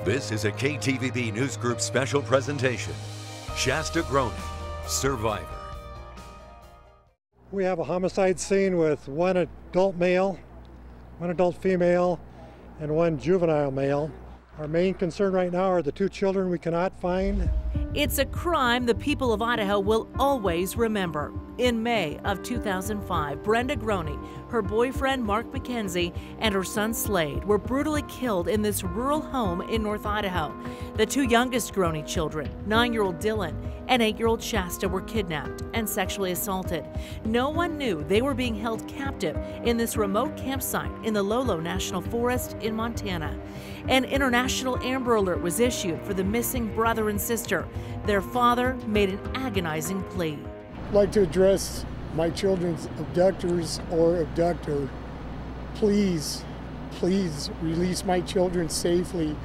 This is a KTVB News Group special presentation. Shasta Groening, survivor. We have a homicide scene with one adult male, one adult female, and one juvenile male. Our main concern right now are the two children we cannot find. It's a crime the people of Idaho will always remember. In May of 2005, Brenda Groening, her boyfriend Mark McKenzie, and her son Slade were brutally killed in this rural home in North Idaho. The two youngest Groening children, 9-year-old Dylan and 8-year-old Shasta, were kidnapped and sexually assaulted. No one knew they were being held captive in this remote campsite in the Lolo National Forest in Montana. An international Amber Alert was issued for the missing brother and sister. Their father made an agonizing plea. I'd like to address my children's abductors or abductor. Please, please release my children safely.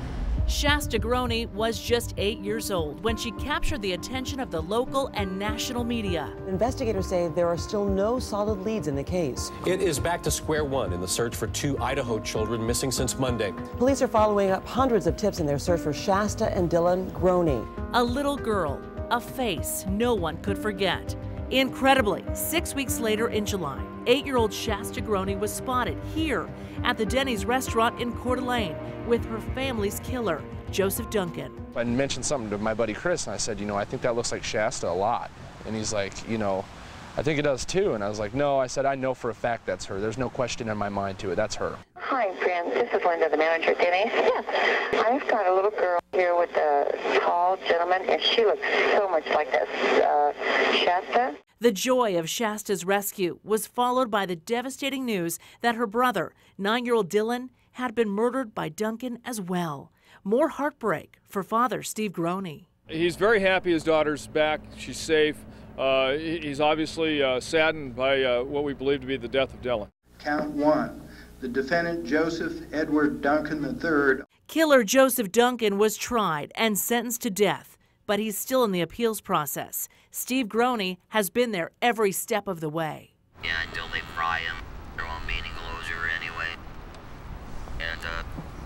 Shasta Groening was just 8 years old when she captured the attention of the local and national media. Investigators say there are still no solid leads in the case. It is back to square one in the search for two Idaho children missing since Monday. Police are following up hundreds of tips in their search for Shasta and Dylan Groening. A little girl, a face no one could forget. Incredibly, 6 weeks later in July, 8-year-old Shasta Groening was spotted here at the Denny's restaurant in Coeur d'Alene with her family's killer, Joseph Duncan. I mentioned something to my buddy Chris, and I said, I think that looks like Shasta a lot. And he's like, I think it does too. And I was like, no, I said, I know for a fact that's her. There's no question in my mind to it. That's her. Hi, Pam. This is Linda, the manager at Denny's. Yes. I've got a little girl here with a tall gentleman, and she looks so much like this Shasta. The joy of Shasta's rescue was followed by the devastating news that her brother, 9-year-old Dylan, had been murdered by Duncan as well. More heartbreak for father Steve Groening. He's very happy his daughter's back. She's safe. He's obviously saddened by what we believe to be the death of Dylan. Count one. The defendant, Joseph Edward Duncan III. Killer Joseph Duncan was tried and sentenced to death, but he's still in the appeals process. Steve Groening has been there every step of the way. Yeah, until they fry him, there won't be any closure anyway. And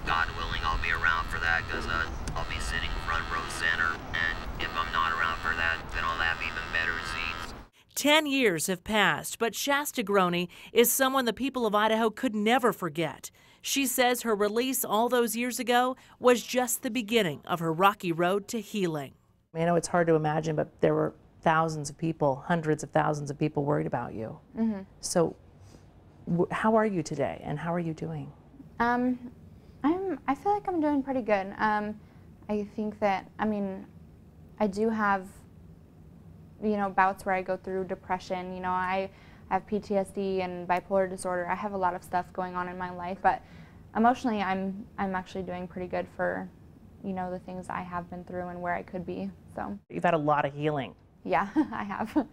God willing, I'll be around for that because I'll be sitting front row center. And if I'm not around for that, then I'll have even better seats. 10 years have passed, but Shasta Groening is someone the people of Idaho could never forget. She says her release all those years ago was just the beginning of her rocky road to healing. I know it's hard to imagine, but there were thousands of people, hundreds of thousands of people worried about you. Mm-hmm. So how are you today, and how are you doing? I feel like I'm doing pretty good. I think that, I do have, bouts where I go through depression. I have PTSD and bipolar disorder. I have a lot of stuff going on in my life, but emotionally I'm actually doing pretty good for, the things I have been through and where I could be, so. You've had a lot of healing. Yeah, I have.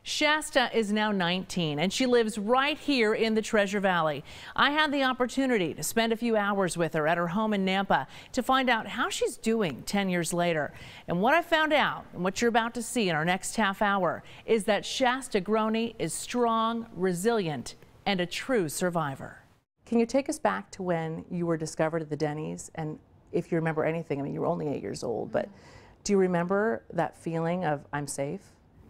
Shasta is now 19 and she lives right here in the Treasure Valley. I had the opportunity to spend a few hours with her at her home in Nampa to find out how she's doing 10 years later. And what I found out, and what you're about to see in our next half hour, is that Shasta Groening is strong, resilient, and a true survivor. Can you take us back to when you were discovered at the Denny's, and if you remember anything? You were only 8 years old, but do you remember that feeling of I'm safe?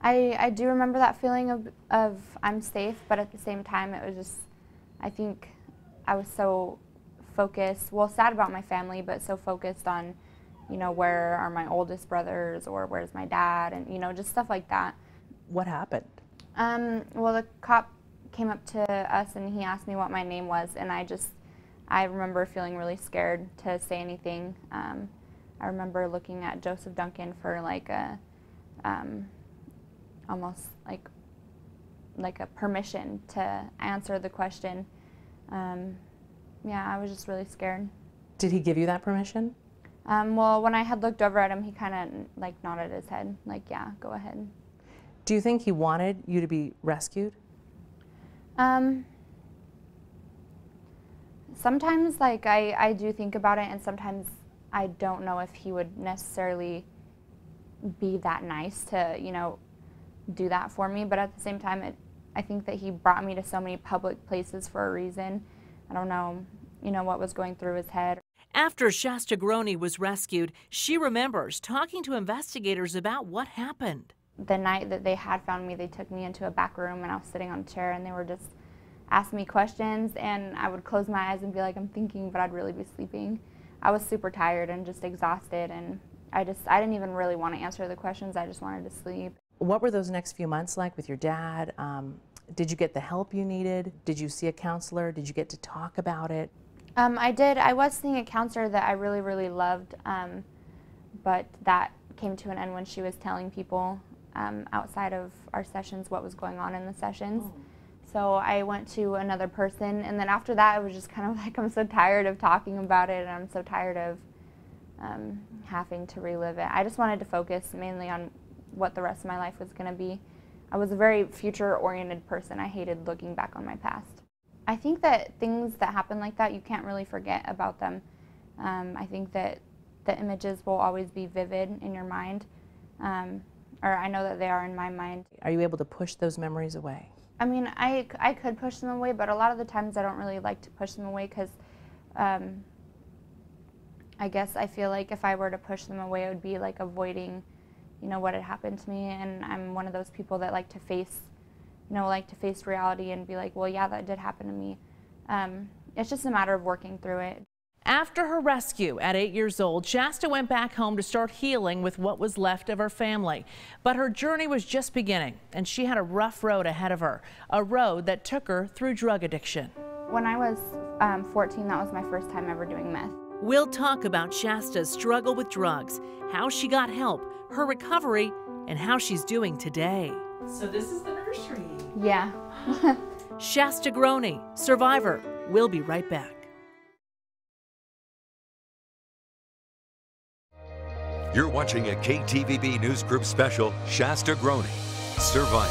I do remember that feeling of I'm safe, but at the same time it was just, I think I was so focused, sad about my family, but so focused on, where are my oldest brothers, or where's my dad, and, just stuff like that. What happened? Well, the cop came up to us and he asked me what my name was, and I remember feeling really scared to say anything. I remember looking at Joseph Duncan for like a, almost like a permission to answer the question. Yeah, I was just really scared. Did he give you that permission? Well, when I had looked over at him, he kind of nodded his head, yeah, go ahead. Do you think he wanted you to be rescued? Sometimes I do think about it, and sometimes I don't know if he would necessarily be that nice to, do that for me, but at the same time, I think that he brought me to so many public places for a reason. I don't know, what was going through his head. After Shasta Groney was rescued, she remembers talking to investigators about what happened. The night that they had found me, they took me into a back room and I was sitting on a chair and they were just asking me questions, and I would close my eyes and be like, I'm thinking, but I'd really be sleeping. I was super tired and just exhausted, and I didn't even really want to answer the questions. I just wanted to sleep. What were those next few months like with your dad? Did you get the help you needed? Did you see a counselor? Did you get to talk about it? I did. I was seeing a counselor that I really, really loved, but that came to an end when she was telling people outside of our sessions what was going on in the sessions. Oh. So I went to another person, and then after that, it was just kind of like, I'm so tired of talking about it, and I'm so tired of having to relive it. I just wanted to focus mainly on what the rest of my life was going to be. I was a very future-oriented person. I hated looking back on my past. I think that things that happen like that, you can't really forget about them. I think that the images will always be vivid in your mind, or I know that they are in my mind. Are you able to push those memories away? I mean, I could push them away, but a lot of the times I don't really like to push them away because I guess I feel like if I were to push them away, it would be like avoiding, you know, what had happened to me. And I'm one of those people that like to face, reality and be like, well, yeah, that did happen to me. It's just a matter of working through it. After her rescue at 8 years old, Shasta went back home to start healing with what was left of her family. But her journey was just beginning, and she had a rough road ahead of her, a road that took her through drug addiction. When I was 14, that was my first time ever doing meth. We'll talk about Shasta's struggle with drugs, how she got help, her recovery, and how she's doing today. So this is the nursery. Yeah. Shasta Groney, survivor. We'll be right back. You're watching a KTVB News Group special, Shasta Groney, Survivor.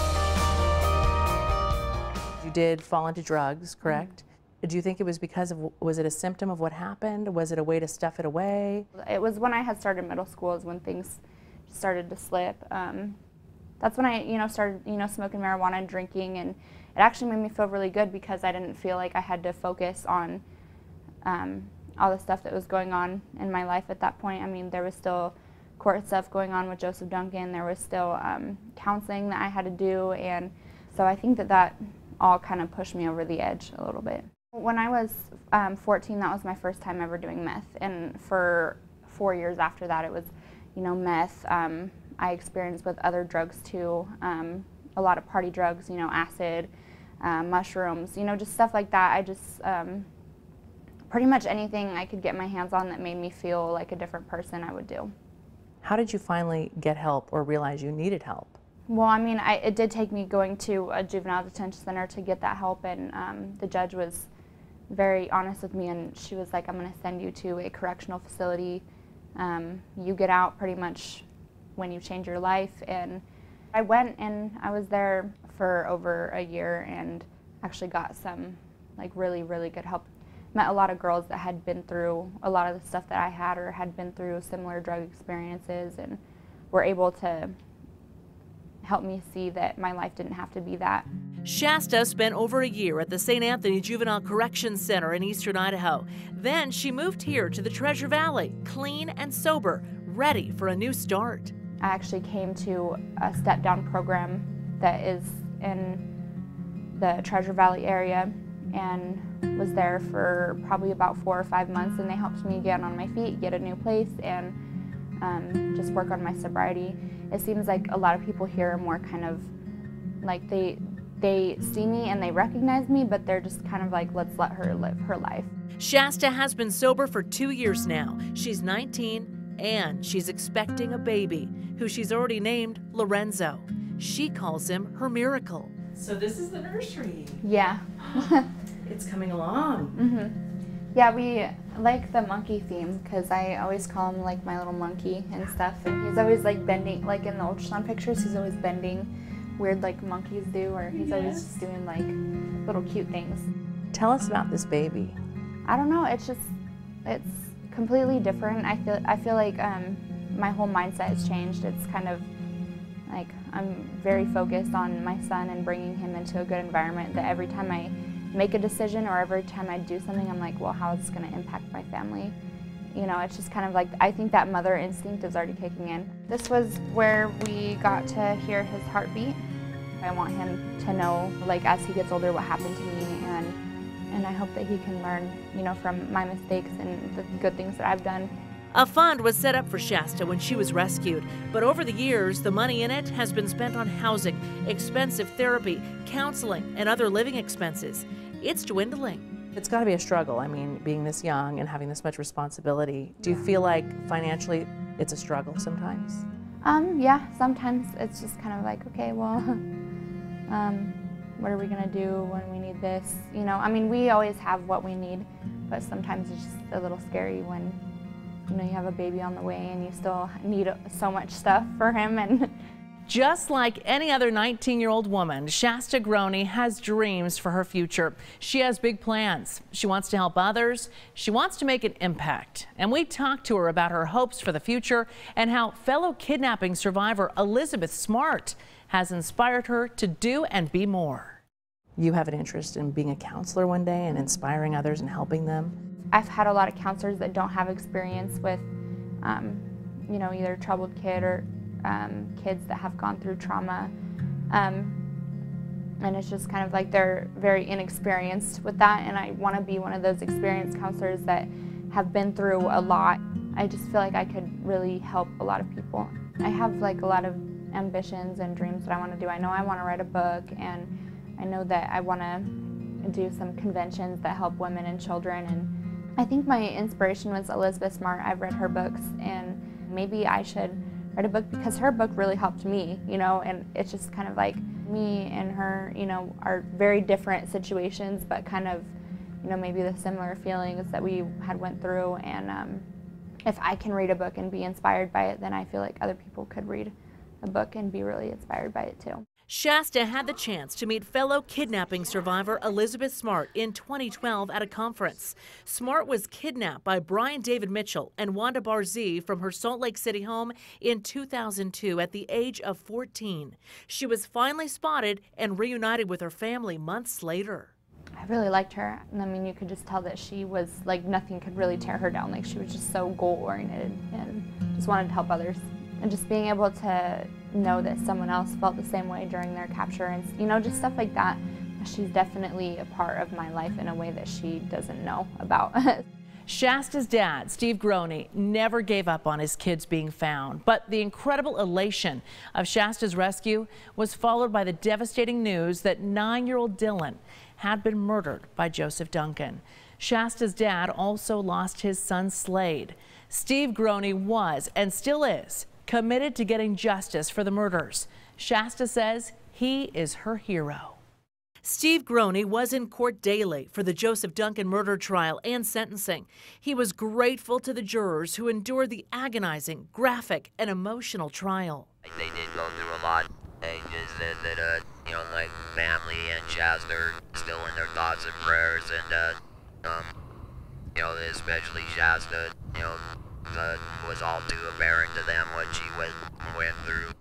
You did fall into drugs, correct? Mm-hmm. Do you think it was because of, was it a symptom of what happened? Was it a way to stuff it away? It was when I had started middle school is when things started to slip. That's when I, started, smoking marijuana and drinking, and it actually made me feel really good because I didn't feel like I had to focus on all the stuff that was going on in my life at that point. I mean, there was still court stuff going on with Joseph Duncan. There was still counseling that I had to do, and so I think that all kind of pushed me over the edge a little bit. When I was 14, that was my first time ever doing meth, and for 4 years after that, it was, meth. I experienced with other drugs too, a lot of party drugs, acid, mushrooms, just stuff like that. I just pretty much anything I could get my hands on that made me feel like a different person, I would do. How did you finally get help or realize you needed help? Well, I mean, it did take me going to a juvenile detention center to get that help, and the judge was very honest with me, and she was like, I'm going to send you to a correctional facility. You get out pretty much when you change your life. And I went, and I was there for over a year and actually got some really, really good help. Met a lot of girls that had been through a lot of the stuff that I had or had been through similar drug experiences, and were able to help me see that my life didn't have to be that. Shasta spent over a year at the St. Anthony Juvenile Correction Center in eastern Idaho. Then she moved here to the Treasure Valley, clean and sober, ready for a new start. I actually came to a step-down program that is in the Treasure Valley area, and was there for probably about 4 or 5 months, and they helped me get on my feet, get a new place, and just work on my sobriety. It seems like a lot of people here are more kind of like they see me and they recognize me, but they're just kind of like, let's let her live her life. Shasta has been sober for 2 years now. She's 19 and she's expecting a baby who she's already named Lorenzo. She calls him her miracle. So this is the nursery. Yeah. It's coming along. Mm-hmm. Yeah, we like the monkey theme because I always call him like my little monkey and stuff, and he's always like bending, like in the ultrasound pictures, he's always bending weird like monkeys do, or he's always just doing like little cute things. Tell us about this baby. I don't know, it's completely different. I feel like my whole mindset has changed. It's kind of like I'm very focused on my son and bringing him into a good environment, that every time I make a decision or every time I do something, I'm like, well, how is this going to impact my family? you know, it's just kind of like, I think that mother instinct is already kicking in. This was where we got to hear his heartbeat. I want him to know, like, as he gets older, what happened to me, and I hope that he can learn, you know, from my mistakes and the good things that I've done. A fund was set up for Shasta when she was rescued, but over the years, the money in it has been spent on housing, expensive therapy, counseling, and other living expenses. It's dwindling. It's got to be a struggle. I mean, being this young and having this much responsibility. Do you feel like financially it's a struggle sometimes? Yeah, sometimes it's just kind of like, okay, well, what are we gonna do when we need this? You know, I mean, we always have what we need, but sometimes it's just a little scary when, you know, you have a baby on the way and you still need so much stuff for him. And just like any other 19-year-old woman, Shasta Groney has dreams for her future. She has big plans. She wants to help others. She wants to make an impact. And we talked to her about her hopes for the future and how fellow kidnapping survivor Elizabeth Smart has inspired her to do and be more. You have an interest in being a counselor one day and inspiring others and helping them? I've had a lot of counselors that don't have experience with, you know, either troubled kid or kids that have gone through trauma. And it's just kind of like they're very inexperienced with that, and I want to be one of those experienced counselors that have been through a lot. I just feel like I could really help a lot of people. I have like a lot of ambitions and dreams that I want to do. I know I want to write a book, and I know that I want to do some conventions that help women and children, and I think my inspiration was Elizabeth Smart. I've read her books, and maybe I should write a book because her book really helped me, you know, and it's just kind of like me and her, you know, are very different situations, but kind of, you know, maybe the similar feelings that we had went through, and if I can read a book and be inspired by it, then I feel like other people could read a book and be really inspired by it too. Shasta had the chance to meet fellow kidnapping survivor Elizabeth Smart in 2012 at a conference. Smart was kidnapped by Brian David Mitchell and Wanda Barzee from her Salt Lake City home in 2002 at the age of 14. She was finally spotted and reunited with her family months later. I really liked her. I mean, you could just tell that she was like, nothing could really tear her down. Like, she was just so goal-oriented and just wanted to help others. And just being able to know that someone else felt the same way during their capture, and, you know, just stuff like that. She's definitely a part of my life in a way that she doesn't know about. Shasta's dad, Steve Groney, never gave up on his kids being found, but the incredible elation of Shasta's rescue was followed by the devastating news that 9-year-old Dylan had been murdered by Joseph Duncan. Shasta's dad also lost his son Slade. Steve Groney was and still is committed to getting justice for the murders. Shasta says he is her hero. Steve Groney was in court daily for the Joseph Duncan murder trial and sentencing. He was grateful to the jurors who endured the agonizing, graphic, and emotional trial. They did go through a lot. They just said that, you know, my family and Shasta are still in their thoughts and prayers, and, you know, especially Shasta, you know, was all too apparent to them what she went through.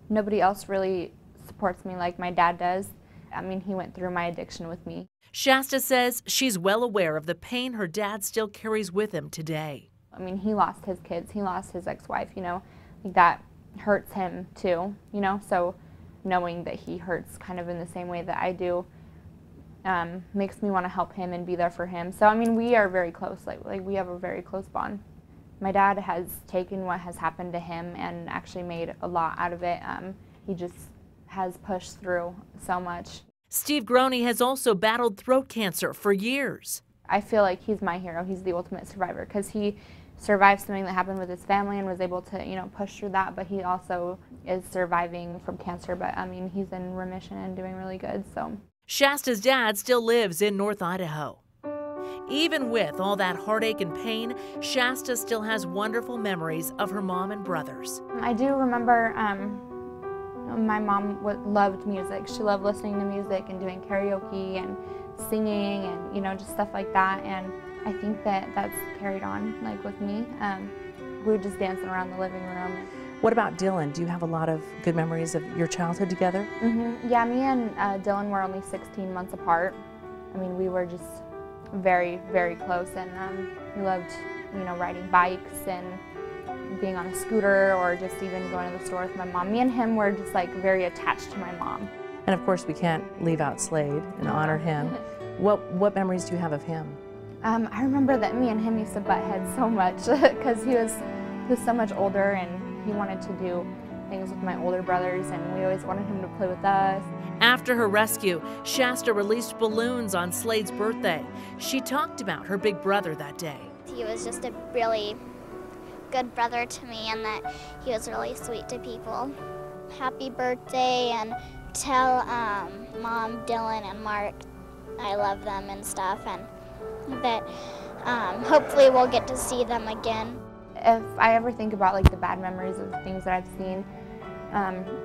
Nobody else really supports me like my dad does. I mean, he went through my addiction with me. Shasta says she's well aware of the pain her dad still carries with him today. I mean, he lost his kids, he lost his ex-wife, you know, like that hurts him too, you know, so knowing that he hurts kind of in the same way that I do makes me want to help him and be there for him. So, I mean, we are very close, like we have a very close bond. My dad has taken what has happened to him and actually made a lot out of it. He just has pushed through so much. Steve Groney has also battled throat cancer for years. I feel like he's my hero. He's the ultimate survivor because he survived something that happened with his family and was able to, you know, push through that, but he also is surviving from cancer. But I mean, he's in remission and doing really good, so. Shasta's dad still lives in North Idaho. Even with all that heartache and pain, Shasta still has wonderful memories of her mom and brothers. I do remember my mom loved music. She loved listening to music and doing karaoke and singing and, you know, just stuff like that. And I think that that's carried on, like, with me. We were just dancing around the living room. What about Dylan? Do you have a lot of good memories of your childhood together? Mm-hmm. Yeah, me and Dylan were only 16 months apart. I mean, we were just very, very close, and we loved you know, riding bikes and being on a scooter or just even going to the store with my mom. Me and him were just like very attached to my mom. And of course we can't leave out Slade and honor him. What memories do you have of him? I remember that me and him used to butt heads so much because he was so much older and he wanted to do things with my older brothers and we always wanted him to play with us. After her rescue, Shasta released balloons on Slade's birthday. She talked about her big brother that day. He was just a really good brother to me and that he was really sweet to people. Happy birthday, and tell Mom, Dylan, and Mark I love them and stuff, and that hopefully we'll get to see them again. If I ever think about like the bad memories of the things that I've seen,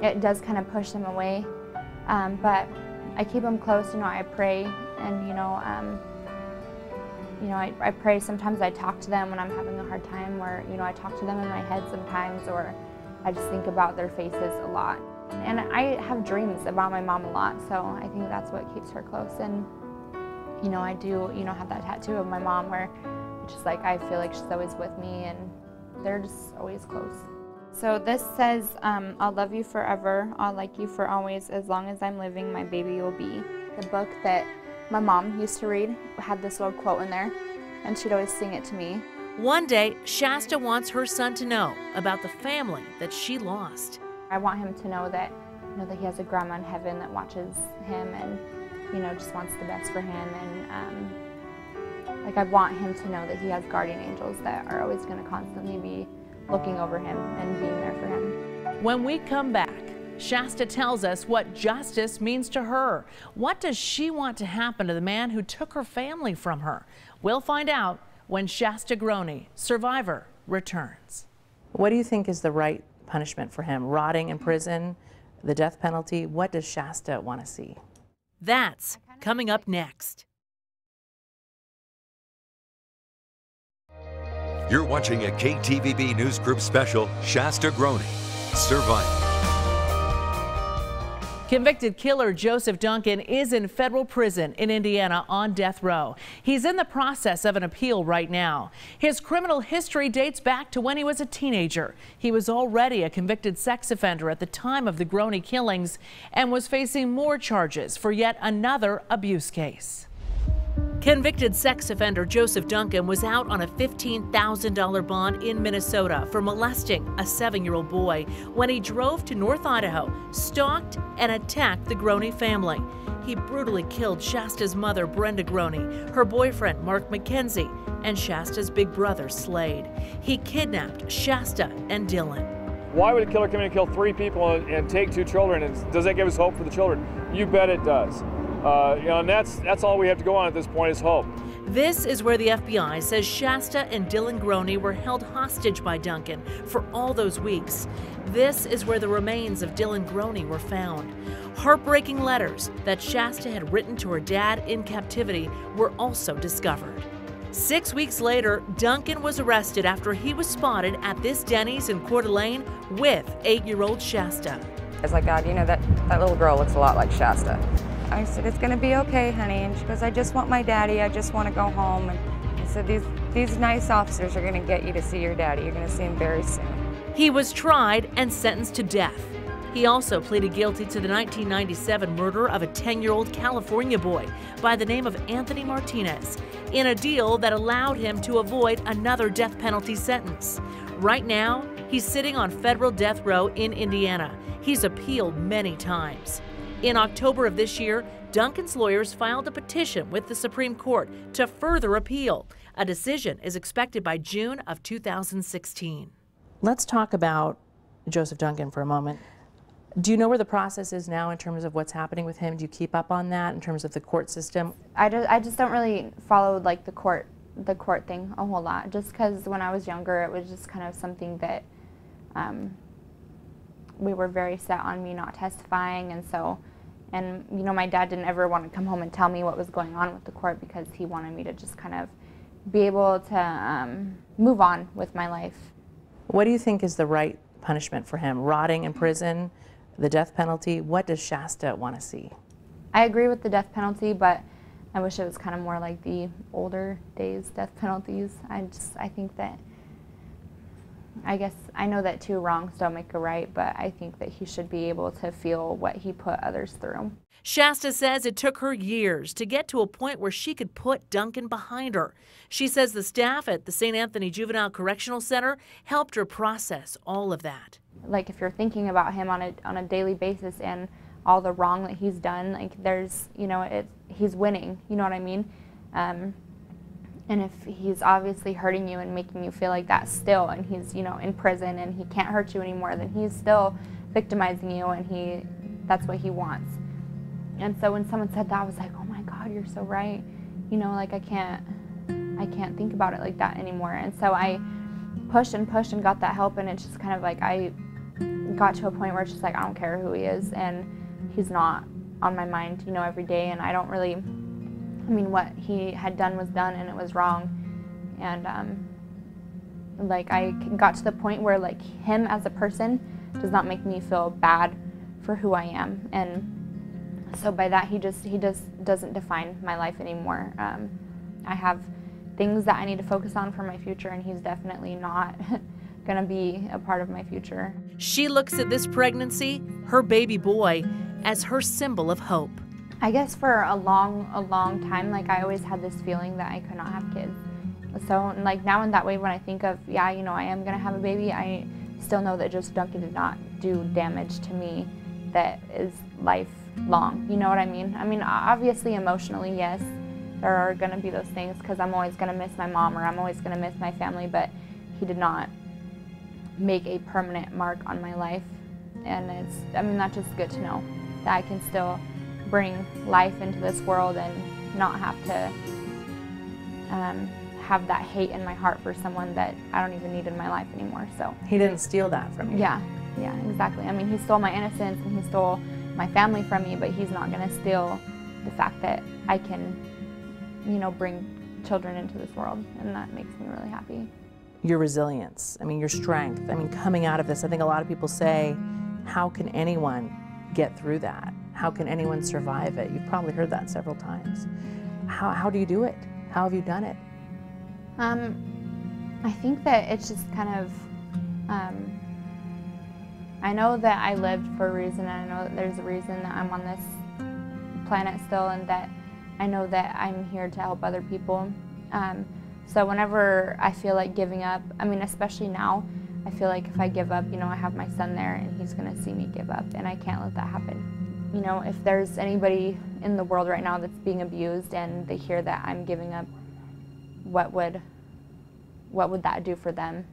it does kind of push them away. But I keep them close. You know, I pray, and you know, I pray. Sometimes I talk to them when I'm having a hard time, or you know, I talk to them in my head sometimes, or I just think about their faces a lot. And I have dreams about my mom a lot, so I think that's what keeps her close. And you know, I do, you know, have that tattoo of my mom where it's just like I feel like she's always with me, and they're just always close. So this says, I'll love you forever, I'll like you for always, as long as I'm living, my baby you'll be. The book that my mom used to read had this little quote in there, and she'd always sing it to me. One day, Shasta wants her son to know about the family that she lost. I want him to know that, you know, that he has a grandma in heaven that watches him and, you know, just wants the best for him. And like I want him to know that he has guardian angels that are always going to constantly be looking over him and being there for him. When we come back, Shasta tells us what justice means to her. What does she want to happen to the man who took her family from her? We'll find out when Shasta Groney, survivor, returns. What do you think is the right punishment for him? Rotting in prison, the death penalty? What does Shasta want to see? That's coming up next. You're watching a KTVB News Group special, Shasta Groney, Survivor. Convicted killer Joseph Duncan is in federal prison in Indiana on death row. He's in the process of an appeal right now. His criminal history dates back to when he was a teenager. He was already a convicted sex offender at the time of the Groney killings and was facing more charges for yet another abuse case. Convicted sex offender Joseph Duncan was out on a $15,000 bond in Minnesota for molesting a 7-year-old boy when he drove to North Idaho, stalked and attacked the Groney family. He brutally killed Shasta's mother, Brenda Groney, her boyfriend, Mark McKenzie, and Shasta's big brother, Slade. He kidnapped Shasta and Dylan. Why would a killer come in and kill 3 people and take 2 children? And does that give us hope for the children? You bet it does. You know, and that's all we have to go on at this point is hope. This is where the FBI says Shasta and Dylan Groney were held hostage by Duncan for all those weeks. This is where the remains of Dylan Groney were found. Heartbreaking letters that Shasta had written to her dad in captivity were also discovered. 6 weeks later, Duncan was arrested after he was spotted at this Denny's in Coeur d'Alene with 8-year-old Shasta. I was like, God, you know, that little girl looks a lot like Shasta. I said, it's going to be okay, honey. And she goes, I just want my daddy. I just want to go home. And I said, these nice officers are going to get you to see your daddy. You're going to see him very soon. He was tried and sentenced to death. He also pleaded guilty to the 1997 murder of a 10-year-old California boy by the name of Anthony Martinez in a deal that allowed him to avoid another death penalty sentence. Right now, he's sitting on federal death row in Indiana. He's appealed many times. In October of this year, Duncan's lawyers filed a petition with the Supreme Court to further appeal. A decision is expected by June of 2016. Let's talk about Joseph Duncan for a moment. Do you know where the process is now in terms of what's happening with him? Do you keep up on that in terms of the court system? I just don't really follow like the court thing a whole lot, just because when I was younger it was just kind of something that we were very set on me not testifying, and you know, my dad didn't ever want to come home and tell me what was going on with the court because he wanted me to just kind of be able to move on with my life. What do you think is the right punishment for him? Rotting in prison, the death penalty? What does Shasta want to see? I agree with the death penalty, but I wish it was kind of more like the older days death penalties. I think that, I guess, I know that two wrongs don't make a right, but I think that he should be able to feel what he put others through. Shasta says it took her years to get to a point where she could put Duncan behind her. She says the staff at the St. Anthony Juvenile Correctional Center helped her process all of that. Like, if you're thinking about him on a daily basis and all the wrong that he's done, like, there's, you know, he's winning, you know what I mean? And if he's obviously hurting you and making you feel like that still, and he's, you know, in prison and he can't hurt you anymore, then he's still victimizing you, and that's what he wants. And so when someone said that, I was like, oh my God, you're so right. You know, like, I can't think about it like that anymore. And so I pushed and pushed and got that help, and it's just kind of like I got to a point where it's just like, I don't care who he is, and he's not on my mind, you know, every day. And I don't really, I mean, what he had done was done, and it was wrong. And like, I got to the point where, like, him as a person does not make me feel bad for who I am. And so by that, he just doesn't define my life anymore. I have things that I need to focus on for my future, and he's definitely not gonna be a part of my future. She looks at this pregnancy, her baby boy, as her symbol of hope. I guess for a long time, like, I always had this feeling that I could not have kids. So, like, now in that way, when I think of, yeah, you know, I am gonna have a baby, I still know that Joseph Duncan did not do damage to me that is lifelong, you know what I mean? I mean, obviously emotionally, yes, there are gonna be those things, because I'm always gonna miss my mom, or I'm always gonna miss my family, but he did not make a permanent mark on my life. And it's, I mean, that's just good to know that I can still bring life into this world and not have to have that hate in my heart for someone that I don't even need in my life anymore. So he didn't steal that from you. Yeah, exactly. I mean, he stole my innocence and he stole my family from me, but he's not going to steal the fact that I can, you know, bring children into this world, and that makes me really happy. Your resilience, I mean, your strength. I mean, coming out of this, I think a lot of people say, how can anyone get through that? How can anyone survive it? You've probably heard that several times. How do you do it? How have you done it? I think that it's just kind of, I know that I lived for a reason, and I know that there's a reason that I'm on this planet still, and that I know that I'm here to help other people. So whenever I feel like giving up, I mean, especially now, I feel like if I give up, you know, I have my son there and he's gonna see me give up, and I can't let that happen. You know, if there's anybody in the world right now that's being abused and they hear that I'm giving up, what would that do for them?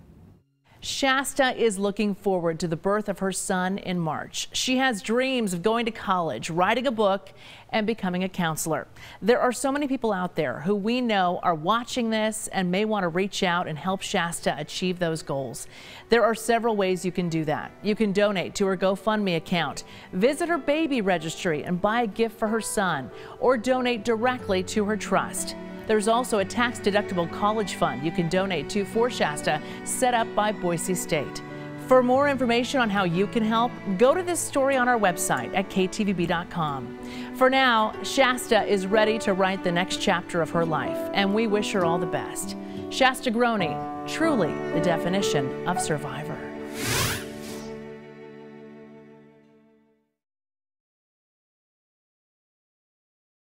Shasta is looking forward to the birth of her son in March. She has dreams of going to college, writing a book, and becoming a counselor. There are so many people out there who we know are watching this and may want to reach out and help Shasta achieve those goals. There are several ways you can do that. You can donate to her GoFundMe account, visit her baby registry and buy a gift for her son, or donate directly to her trust. There's also a tax-deductible college fund you can donate to for Shasta, set up by Boise State. For more information on how you can help, go to this story on our website at ktvb.com. For now, Shasta is ready to write the next chapter of her life, and we wish her all the best. Shasta Groney, truly the definition of survivor.